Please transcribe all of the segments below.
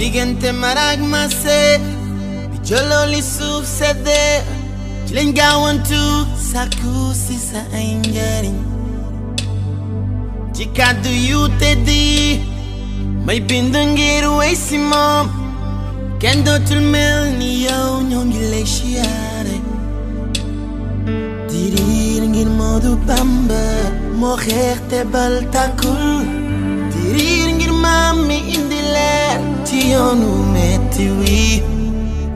diggante marag mase bi jëloo li suuf sedde ci lañ gaawantu sàkku si sa ay njariñ ci kàddu yu teddi may bind ngir wey si moom kenn dootul mel ni yow ñoo ngi lay siyaare diriir ngir Moodu Bamba moo xeex te bal tàkkul diriir ngir maam mi indi leer ci yoonu metti wi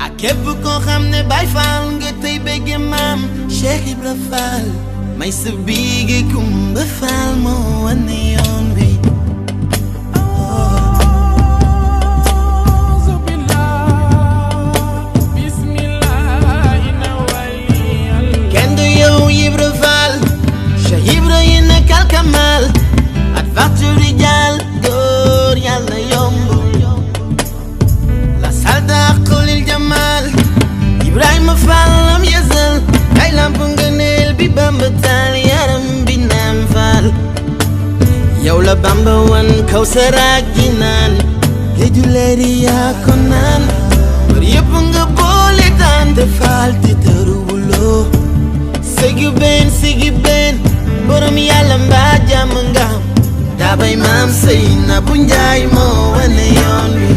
ak képp koo xam ne Baay Faal nga tey bëgge maam Cheikh Ibra Faal may sa biige Kumba Faal moo wane yoon wi Ibra Faal Cheikh Ibra yéena kalkamal at waxtu rijal góor yàlla yomb la salda xulil jamal Ibrahima Faal lam yësal ay lamp ngëneel bi Bamba taal yaram bi naam Faal yow la Bamba wan kaw saraak ji naan géeju leeri yaa ko naan bër yëpp nga boole daan te Faal te tëruwuloo sigi ben borom yàlla mbaa jàmm nga am daa bay maam Seynabu Njaay moo wane yoon wi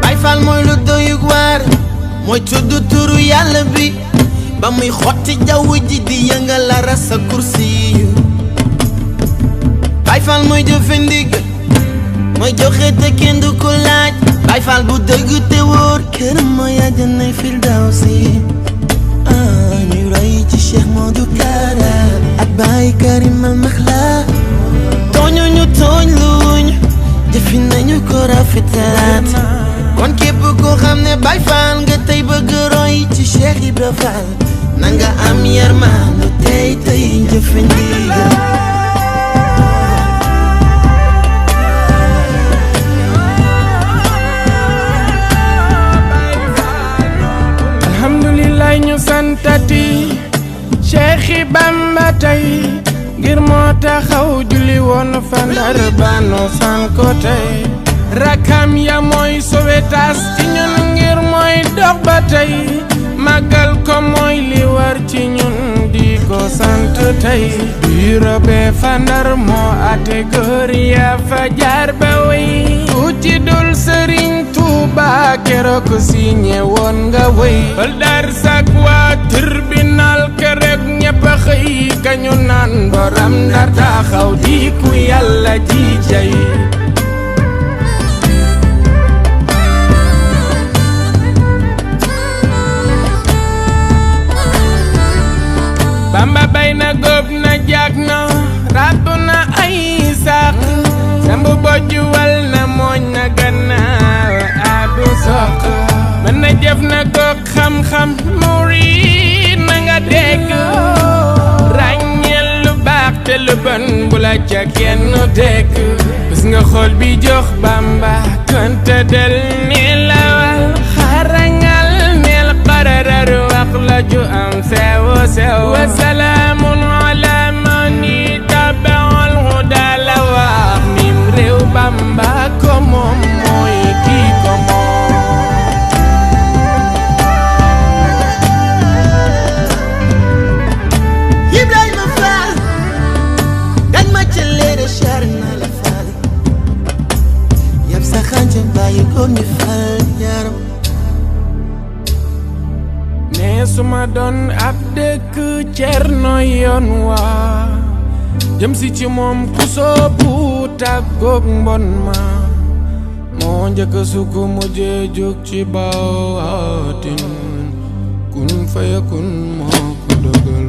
Baay Faal mooy lu doyug waar mooy tudd turu yàlla bi ba muy xotti jaww ji di yëngal la rasa kursi yu Baay Faal mooy jëfe ndigal mooy joxe te kenn du ko laaj Baay Faal bu dëgg te wóor këram mooy àjjanay Firdawsi ñuy roy ci Cheikh Modou Kara ak Baay Karim al Maxla tooñu ñu tooñ luñ jëfi nañu ko rafetalaat kon képp koo xam ne Baay Faal nga tey bëgg roy ci Cheikh Ibra Faal na nga am yërmande tey jëfe ndigal ñu santati Cheikh Bamba tey ngir moo taxaw julli woon fa Ndar banu sanko tey rakam ya mooy Sowetaas ci ñun ngir mooy dox ba tey màggal ko mooy li war ci ñun di ko sant tey biro be fa Ndar moo ate góor ya fa jaar ba wey ku ci dul Sëriñ Tuuba keroog signé woon nga wey bal dar sak waa tribunal keroog ñëpp a xëy kañu naan borom Ndar taxaw di ku yàlla ji jay Bamba bay na góob na jaag na ràbb na ay sàq sambu bojju wal na mooñ na gannaaw adu soq mën na jëf na goog xam-xam murid na nga dégg ràññeel lu baax te lu bon bu la ca kenn dégg bis nga xool bi jox Bamba konte del ni lawal xarangal neel qararar wax la ju am sew sew wa salaamun ala man ittabaal huda la wax mim réew Bamba ko moom mooy kii ko moom Ibrahima Faal dañ ma ca leere char na la Faal yab sa xànca bàyyi ko ñu Faal yaram ne suma doon ab dëkk Cerno yoon waa jëm si ci moom ku soobu tàggoog mbon ma moo njëkk sukk mujjee jóg ci baatin kun fayakun moo ko dogal